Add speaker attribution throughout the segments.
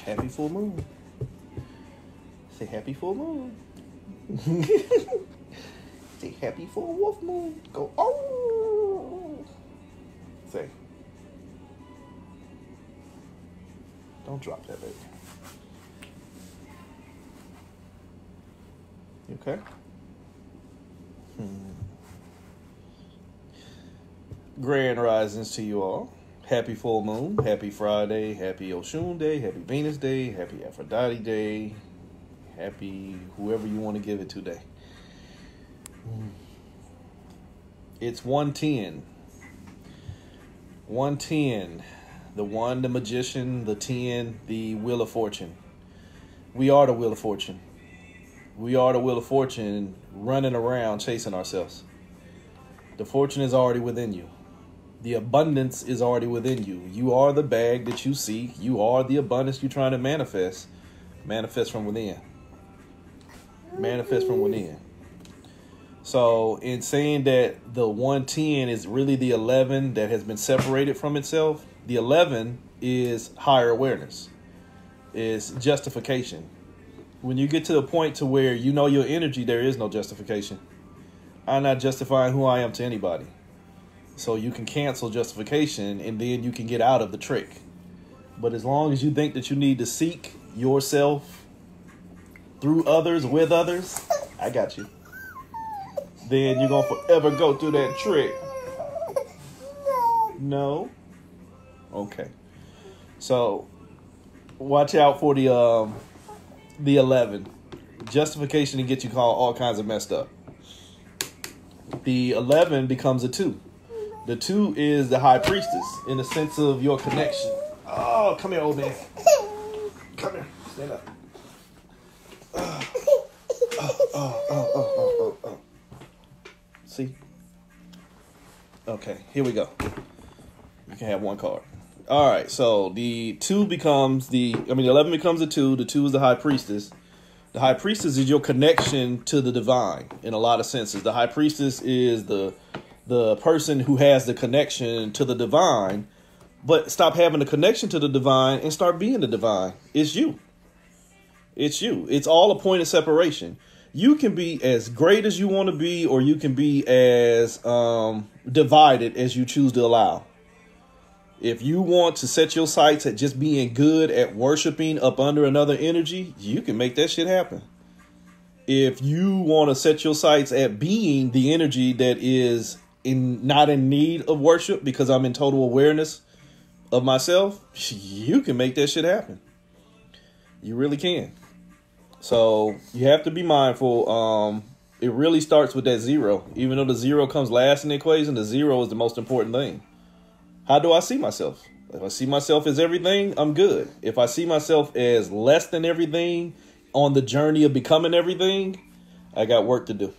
Speaker 1: Happy full moon. Say happy full moon. Say happy full wolf moon. Go, oh. Say. Don't drop that, baby. You okay? Grand risings to you all. Happy full moon. Happy Friday. Happy Oshun Day. Happy Venus Day. Happy Aphrodite Day. Happy whoever you want to give it today. It's 110. 110. The 1, the magician. The 10, the wheel of fortune. We are the wheel of fortune. We are the wheel of fortune running around chasing ourselves. The fortune is already within you. The abundance is already within you. You are the bag that you seek. You are the abundance you're trying to manifest. Manifest from within. Manifest from within. So in saying that the 110 is really the 11 that has been separated from itself, the 11 is higher awareness. It's justification. When you get to the point to where you know your energy, there is no justification. I'm not justifying who I am to anybody. So you can cancel justification and then you can get out of the trick. But as long as you think that you need to seek yourself through others, with others, I got you. Then you're going to forever go through that trick. No? Okay. So watch out for the 11. Justification to get you called all kinds of messed up. The 11 becomes a 2. The 2 is the high priestess in the sense of your connection. Oh, come here, old man. Come here. Stand up. Oh. See? Okay, here we go. You can have one card. All right, so the 2 becomes the 11 becomes a 2. The 2 is the high priestess. The high priestess is your connection to the divine in a lot of senses. The high priestess is the person who has the connection to the divine, but stop having the connection to the divine and start being the divine. It's you. It's you. It's all a point of separation. You can be as great as you want to be, or you can be as divided as you choose to allow. If you want to set your sights at just being good at worshiping up under another energy, you can make that shit happen. If you want to set your sights at being the energy that is not in need of worship because I'm in total awareness of myself, you can make that shit happen. You really can. So you have to be mindful. It really starts with that 0. Even though the 0 comes last in the equation, the 0 is the most important thing. How do I see myself? If I see myself as everything, I'm good. If I see myself as less than everything on the journey of becoming everything, I got work to do.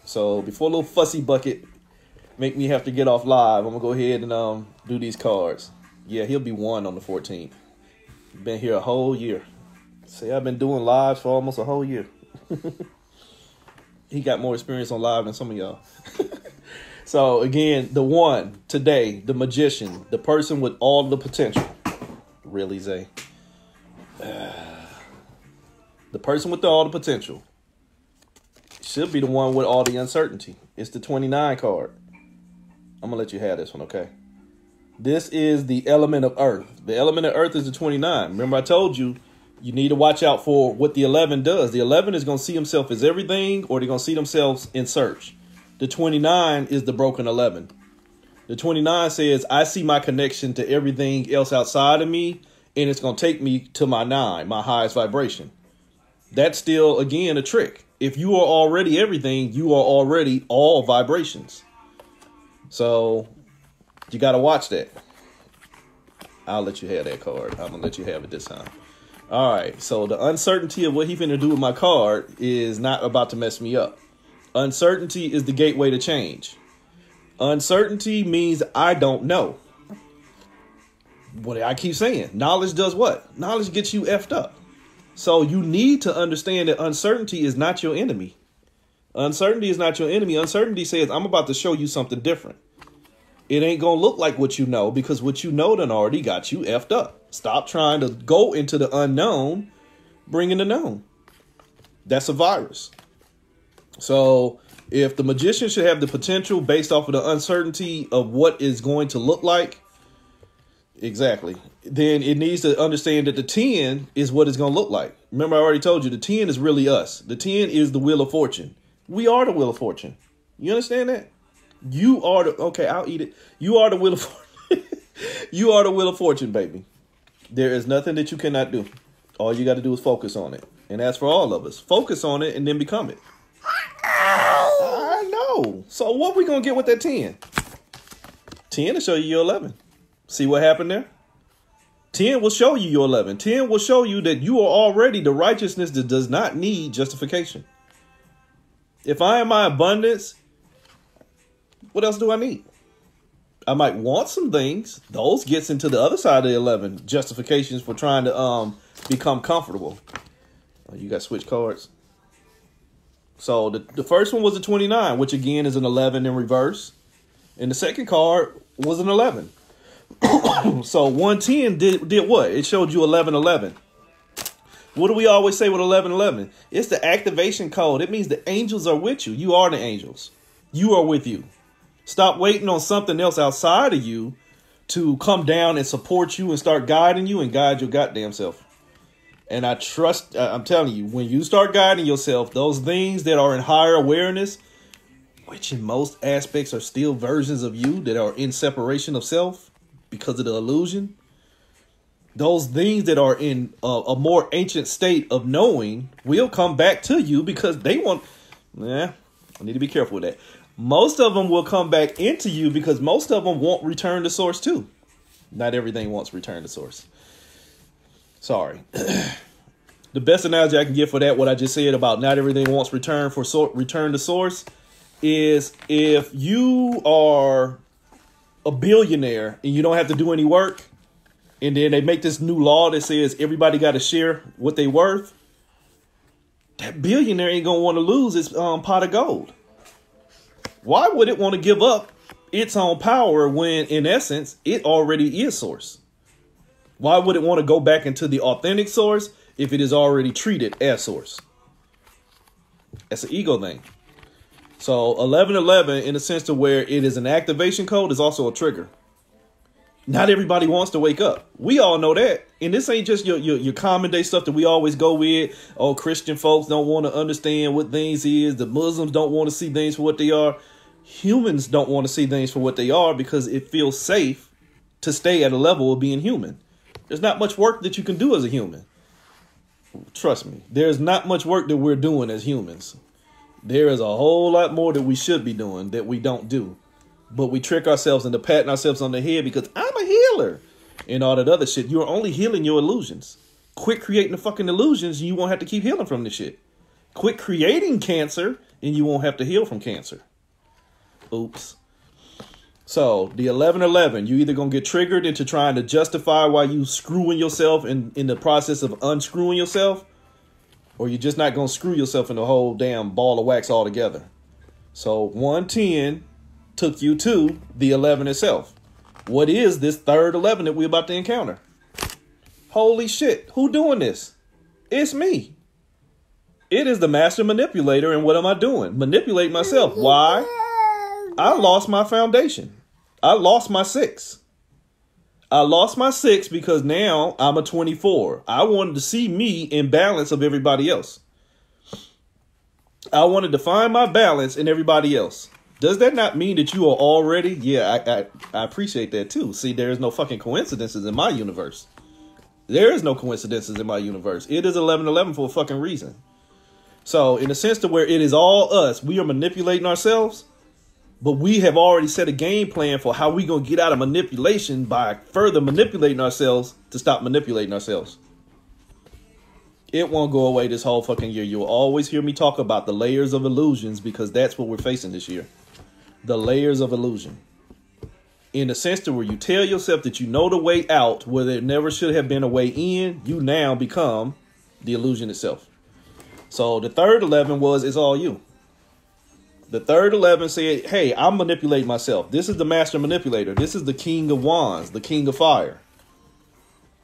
Speaker 1: So before a little fussy bucket make me have to get off live, I'm going to go ahead and do these cards. Yeah, he'll be 1 on the 14th. Been here a whole year. See, I've been doing lives for almost a whole year. He got more experience on live than some of y'all. So again, the 1 today, the magician, the person with all the potential. Really, Zay? The person with all the potential should be the one with all the uncertainty. It's the 29 card. I'm going to let you have this one, okay? This is the element of earth. The element of earth is the 29. Remember I told you, you need to watch out for what the 11 does. The 11 is going to see himself as everything, or they're going to see themselves in search. The 29 is the broken 11. The 29 says, I see my connection to everything else outside of me, and it's going to take me to my 9, my highest vibration. That's still, again, a trick. If you are already everything, you are already all vibrations. So you got to watch that. I'll let you have that card. I'm going to let you have it this time. All right. So the uncertainty of what he's going to do with my card is not about to mess me up. Uncertainty is the gateway to change. Uncertainty means I don't know. What I keep saying, knowledge does what? Knowledge gets you effed up. So you need to understand that uncertainty is not your enemy. Uncertainty is not your enemy. Uncertainty says, I'm about to show you something different. it ain't going to look like what you know, because what you know done already got you effed up. Stop trying to go into the unknown, bring in the known. That's a virus. So if the magician should have the potential based off of the uncertainty of what is going to look like, exactly, then it needs to understand that the 10 is what it's going to look like. Remember, I already told you, the 10 is really us. The 10 is the Wheel of Fortune. We are the Wheel of Fortune. You understand that? You are the, okay, I'll eat it. You are the Wheel of Fortune. You are the Wheel of Fortune, baby. There is nothing that you cannot do. All you got to do is focus on it. And that's for all of us. Focus on it and then become it. I know. So what we going to get with that 10? 10 will show you your 11. See what happened there? 10 will show you your 11. 10 will show you that you are already the righteousness that does not need justification. If I am my abundance, what else do I need? I might want some things. Those gets into the other side of the 11. Justifications for trying to become comfortable. Oh, you got switch cards. So the first one was a 29, which again is an 11 in reverse. And the second card was an 11. So 110 did what? It showed you 1111. What do we always say with 1111? It's the activation code. It means the angels are with you. You are the angels. You are with you. Stop waiting on something else outside of you to come down and support you and start guiding you and guide your goddamn self. And I trust, I'm telling you, when you start guiding yourself, those things that are in higher awareness, which in most aspects are still versions of you that are in separation of self because of the illusion, those things that are in a more ancient state of knowing will come back to you because they want, I need to be careful with that. Most of them will come back into you because most of them won't return to source too. Not everything wants return to source. Sorry. The best analogy I can give for that, what I just said about not everything wants return to source, is if you are a billionaire and you don't have to do any work, and then they make this new law that says everybody got to share what they worth, that billionaire ain't going to want to lose its pot of gold. Why would it want to give up its own power when, in essence, it already is source? Why would it want to go back into the authentic source if it is already treated as source? That's an ego thing. So 1111, in a sense to where it is an activation code, is also a trigger. Not everybody wants to wake up. We all know that. And this ain't just your common day stuff that we always go with. Oh, Christian folks don't want to understand what things is. The Muslims don't want to see things for what they are. Humans don't want to see things for what they are because it feels safe to stay at a level of being human. There's not much work that you can do as a human. Trust me, there's not much work that we're doing as humans. There is a whole lot more that we should be doing that we don't do. But we trick ourselves into patting ourselves on the head because I'm a healer and all that other shit. You're only healing your illusions. Quit creating the fucking illusions and you won't have to keep healing from this shit. Quit creating cancer and you won't have to heal from cancer. Oops. So the 1111, you either going to get triggered into trying to justify why you screwing yourself in the process of unscrewing yourself, or you're just not going to screw yourself in the whole damn ball of wax altogether. So 110 took you to the 11 itself. What is this third 11 that we're about to encounter? Holy shit. Who doing this? It's me. It is the master manipulator. And what am I doing? Manipulate myself. Why? I lost my foundation. I lost my 6. I lost my 6 because now I'm a 24. I wanted to see me in balance of everybody else. I wanted to find my balance in everybody else. Does that not mean that you are already? Yeah, I appreciate that too. See, there is no fucking coincidences in my universe. There is no coincidences in my universe. It is 1111 for a fucking reason. So in a sense to where it is all us, we are manipulating ourselves. But we have already set a game plan for how we going to get out of manipulation by further manipulating ourselves to stop manipulating ourselves. It won't go away this whole fucking year. You'll always hear me talk about the layers of illusions because that's what we're facing this year. The layers of illusion. In the sense to where you tell yourself that you know the way out where there never should have been a way in, you now become the illusion itself. So the third 11 was, it's all you. The third 11 said, hey, I'm manipulating myself. This is the master manipulator. This is the king of wands, the king of fire.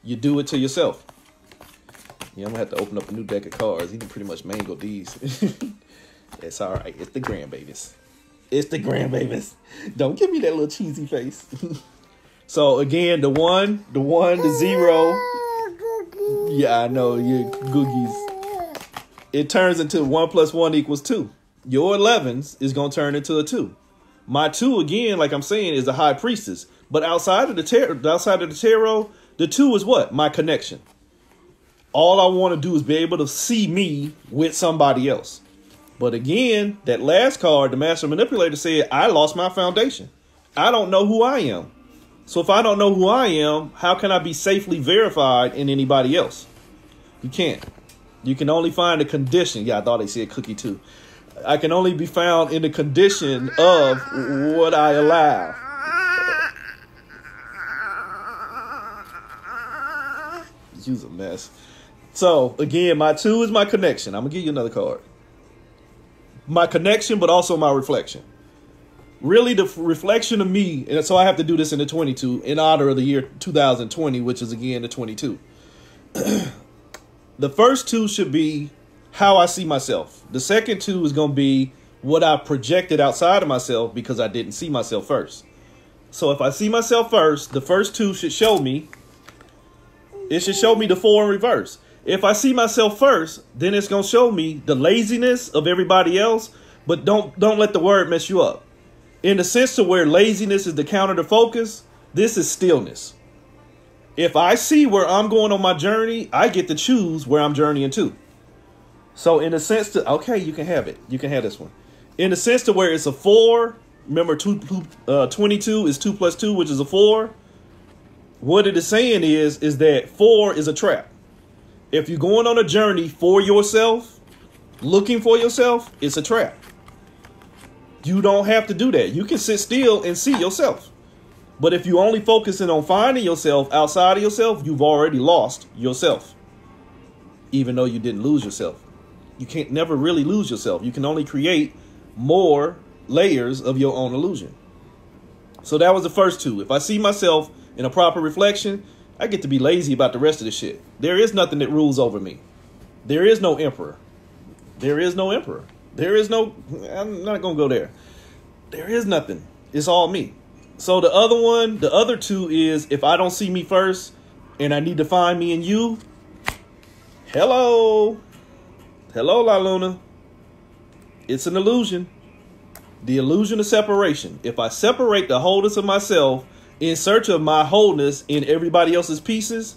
Speaker 1: You do it to yourself. Yeah, I'm going to have to open up a new deck of cards. He can pretty much mangle these. It's all right. It's the grandbabies. It's the grandbabies. Don't give me that little cheesy face. So, again, the 1, the 0. Yeah, I know. You googies. It turns into 1 + 1 = 2. Your 11s is going to turn into a 2. My 2, again, like I'm saying, is the high priestess. But outside of the tarot, the 2 is what? My connection. All I want to do is be able to see me with somebody else. But again, that last card, the master manipulator, said, I lost my foundation. I don't know who I am. So if I don't know who I am, how can I be safely verified in anybody else? You can't. You can only find a condition. Yeah, I thought they said cookie too. I can only be found in the condition of what I allow. You's a mess. So, again, my 2 is my connection. I'm going to give you another card. My connection, but also my reflection. Really, the reflection of me, and so I have to do this in the 22, in honor of the year 2020, which is, again, the 22. The first 2 should be how I see myself. The second 2 is going to be what I projected outside of myself because I didn't see myself first. So if I see myself first, the first 2 should show me. It should show me the 4 in reverse. If I see myself first, then it's going to show me the laziness of everybody else. But don't let the word mess you up. In the sense to where laziness is the counter to focus, this is stillness. If I see where I'm going on my journey, I get to choose where I'm journeying to. So in the sense to, okay, you can have it. You can have this one. In the sense to where it's a 4, remember 22 is 2 + 2, which is a 4. What it is saying is that 4 is a trap. If you're going on a journey for yourself, looking for yourself, it's a trap. You don't have to do that. You can sit still and see yourself. But if you're only focusing on finding yourself outside of yourself, you've already lost yourself. Even though you didn't lose yourself. You can't never really lose yourself. You can only create more layers of your own illusion. So that was the first 2. If I see myself in a proper reflection, I get to be lazy about the rest of the shit. There is nothing that rules over me. There is no emperor. There is no emperor. There is no, I'm not going to go there. There is nothing. It's all me. So the other one, the other 2 is if I don't see me first and I need to find me in you. Hello. Hello, La Luna. It's an illusion. The illusion of separation. If I separate the wholeness of myself in search of my wholeness in everybody else's pieces.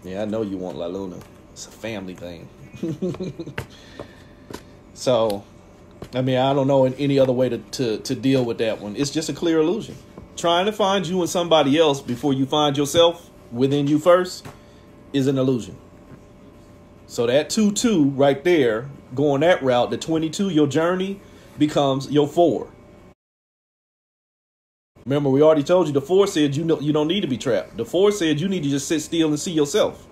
Speaker 1: Yeah, I know you want La Luna. It's a family thing. So, I mean, I don't know any other way to deal with that one. It's just a clear illusion. Trying to find you in somebody else before you find yourself within you first is an illusion. So that 2-2 right there, going that route, the 22, your journey becomes your 4. Remember, we already told you the 4 said you don't need to be trapped. The 4 said you need to just sit still and see yourself.